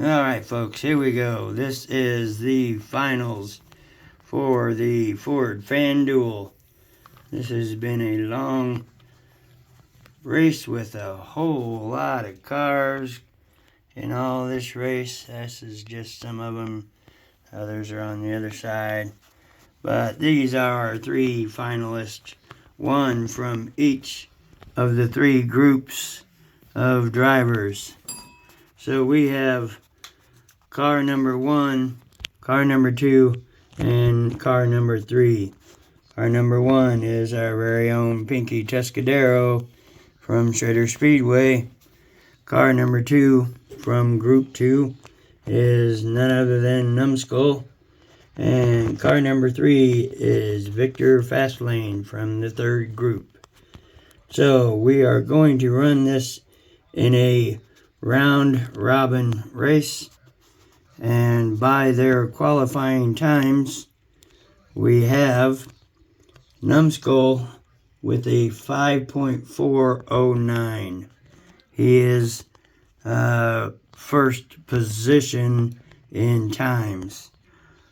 Alright folks, here we go. This is the finals for the Ford FanDuel. This has been a long race with a whole lot of cars in all this race. This is just some of them. Others are on the other side. But these are our three finalists. One from each of the three groups of drivers. So we have car number 1, car number 2, and car number 3. Car number 1 is our very own Pinky Tuscadero from Shredder Speedway. Car number 2 from Group 2 is none other than Numbskull. And car number 3 is Victor Fastlane from the third group. So we are going to run this in a round robin race. And by their qualifying times, we have Numbskull with a 5.409. He is first position in times.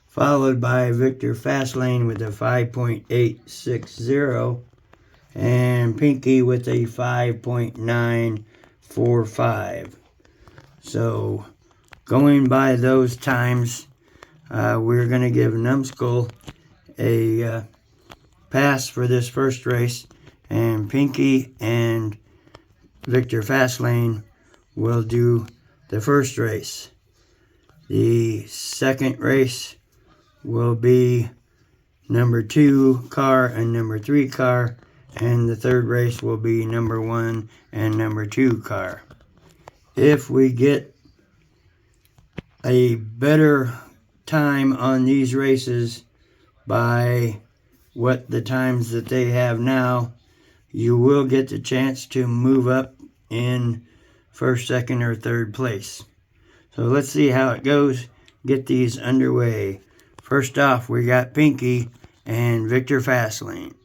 Followed by Victor Fastlane with a 5.860. And Pinky with a 5.945. So, going by those times, we're going to give Numbskull a pass for this first race, and Pinky and Victor Fastlane will do the first race. The second race will be number 2 car and number 3 car, and the third race will be number 1 and number 2 car. If we get a better time on these races by what the times that they have now, you will get the chance to move up in first, second, or third place. So let's see how it goes. Get these underway. First off, we got Pinky and Victor Fastlane.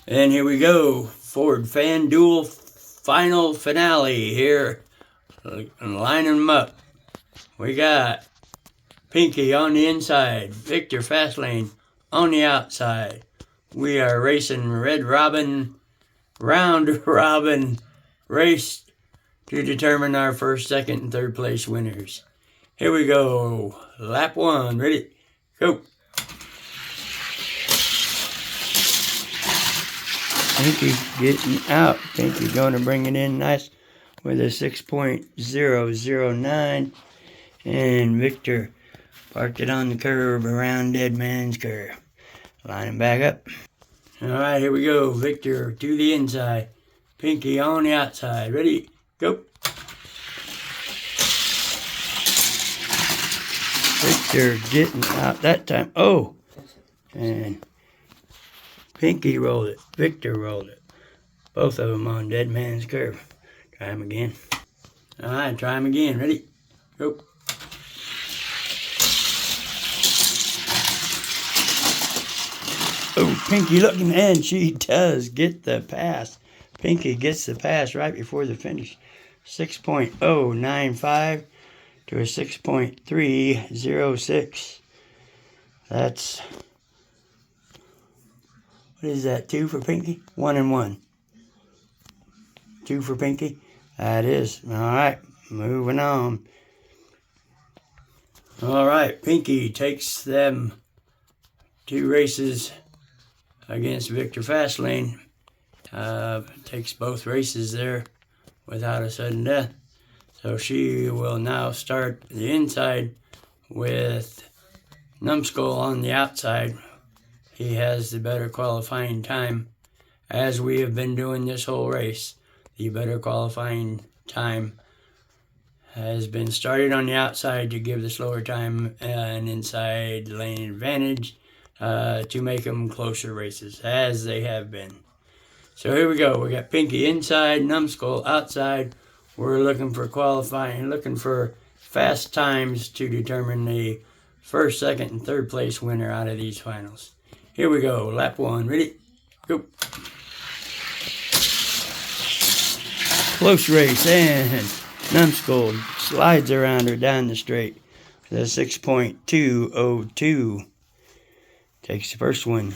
And here we go. Ford FanDuel final finale here. Lining them up. We got Pinky on the inside, Victor Fastlane on the outside. We are racing round robin race to determine our first, second, and third place winners. Here we go. Lap 1. Ready? Go. Pinky getting out. Pinky going to bring it in nice with a 6.009. And Victor parked it on the curb around Dead Man's Curve. Line him back up. Alright, here we go. Victor to the inside. Pinky on the outside. Ready? Go. Victor getting out that time. Oh! And Pinky rolled it. Victor rolled it. Both of them on Dead Man's Curve. Try him again. Alright, try him again. Ready? Go. Oh, Pinky looking, and she does get the pass. Pinky gets the pass right before the finish. 6.095 to a 6.306. That's, what is that, 2 for Pinky? 1 and 1. 2 for Pinky? That is. All right, moving on. All right, Pinky takes them 2 races against Victor Fastlane. Takes both races there without a sudden death. So she will now start the inside with Numbskull on the outside. He has the better qualifying time. As we have been doing this whole race, the better qualifying time has been started on the outside to give the slower time an inside lane advantage. To make them closer races, as they have been. So here we go. We got Pinky inside, Numbskull outside. We're looking for qualifying, looking for fast times to determine the first, second, and third place winner out of these finals. Here we go. Lap 1. Ready? Go. Close race, and Numbskull slides around her down the straight. The 6.202 takes the first one.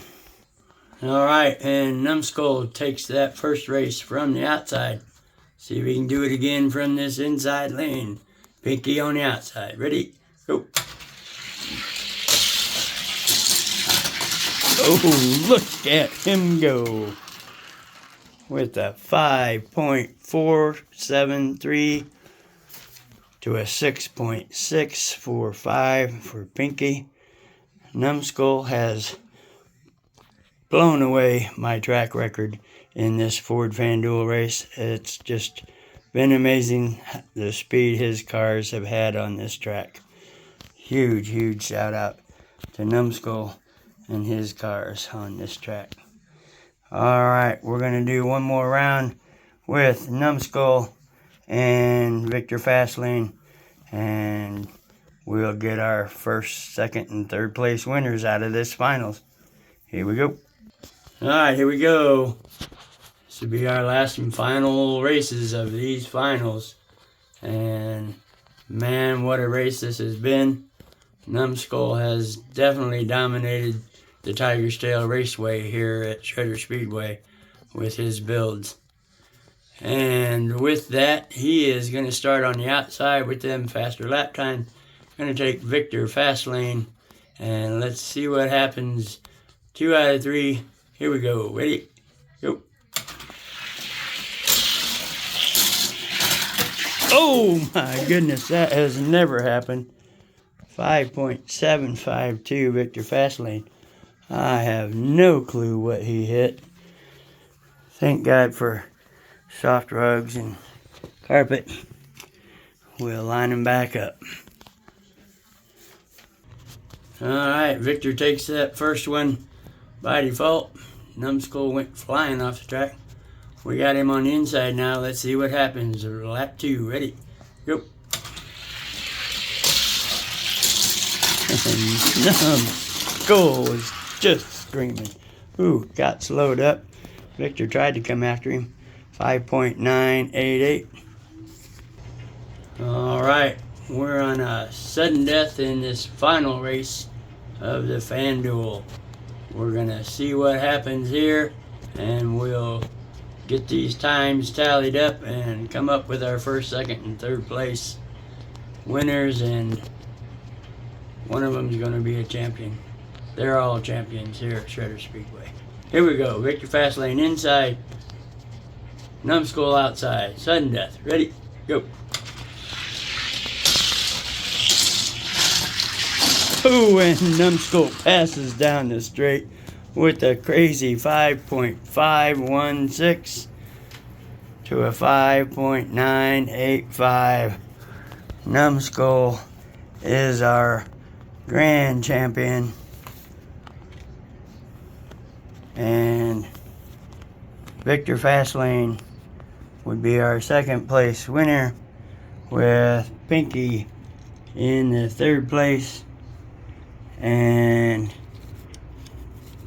All right, and Numbskull takes that first race from the outside. See if we can do it again from this inside lane. Pinky on the outside. Ready? Go. Oh, look at him go. With a 5.473 to a 6.645 for Pinky. Numbskull has blown away my track record in this Ford FanDuel race. It's just been amazing the speed his cars have had on this track. Huge shout out to Numbskull and his cars on this track. Alright, we're going to do one more round with Numbskull and Victor Fastlane, and we'll get our first, second, and third place winners out of this finals. Here we go. Alright, here we go. This will be our last and final races of these finals. And man, what a race this has been. Numbskull has definitely dominated the Tiger's Tail Raceway here at Shredder Speedway with his builds. And with that, he is going to start on the outside with them faster lap time. Going to take Victor Fastlane, and let's see what happens. 2 out of 3. Here we go. Ready? Go. Oh my goodness, that has never happened. 5.752 Victor Fastlane. I have no clue what he hit. Thank God for soft rugs and carpet. We'll line him back up. Alright, Victor takes that first one by default. Numbskull went flying off the track. We got him on the inside now. Let's see what happens. Lap 2. Ready? Go. Numbskull was just screaming. Ooh, got slowed up. Victor tried to come after him. 5.988. Alright, we're on a sudden death in this final race of the FanDuel. We're going to see what happens here, and we'll get these times tallied up and come up with our first, second, and third place winners, and one of them is going to be a champion. They're all champions here at Shredder Speedway. Here we go. Victor Fastlane inside. Numbskull outside. Sudden death. Ready? Go. Oh, and Numbskull passes down the straight with a crazy 5.516 to a 5.985. Numbskull is our grand champion. And Victor Fastlane would be our second place winner, with Pinky in the third place. And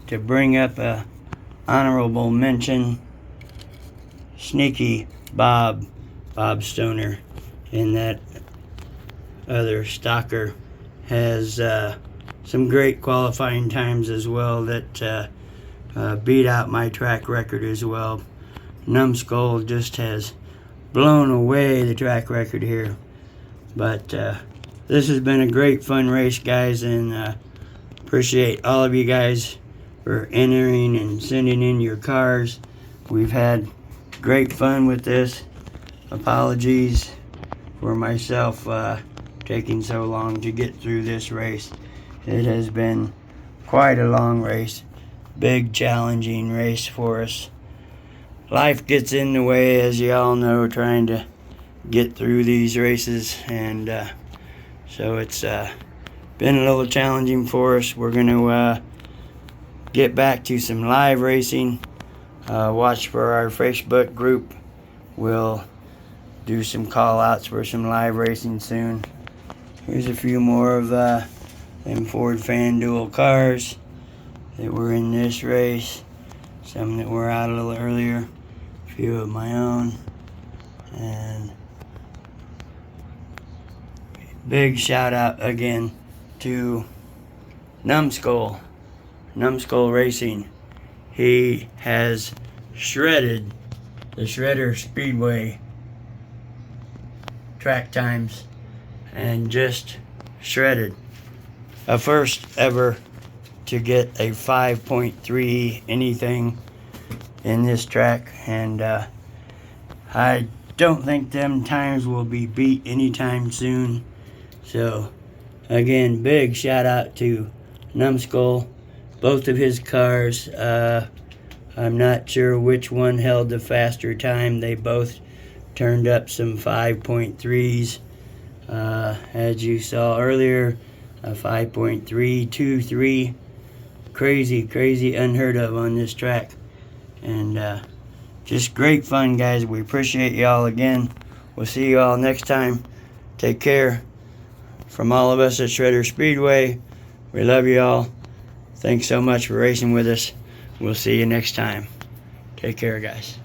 to bring up a honorable mention, Sneaky Bob Stoner, in that other stalker, has some great qualifying times as well that beat out my track record as well. Numbskull just has blown away the track record here. But this has been a great fun race, guys, and appreciate all of you guys for entering and sending in your cars. We've had great fun with this. Apologies for myself taking so long to get through this race. It has been quite a long race. Big, challenging race for us. Life gets in the way, as you all know, trying to get through these races, and so it's been a little challenging for us. We're going to get back to some live racing. Watch for our Facebook group. We'll do some call outs for some live racing soon. Here's a few more of them Ford FanDuel cars that were in this race. Some that were out a little earlier. A few of my own. And big shout out again to Numbskull Racing. He has shredded the Shredder Speedway track times, and just shredded. A first ever to get a 5.3 anything in this track, and I don't think them times will be beat anytime soon. So again, big shout out to Numbskull. Both of his cars, I'm not sure which one held the faster time. They both turned up some 5.3s. As you saw earlier, a 5.323. Crazy, unheard of on this track. And just great fun, guys. We appreciate y'all again. We'll see you all next time. Take care. From all of us at Shredder Speedway, we love you all. Thanks so much for racing with us. We'll see you next time. Take care, guys.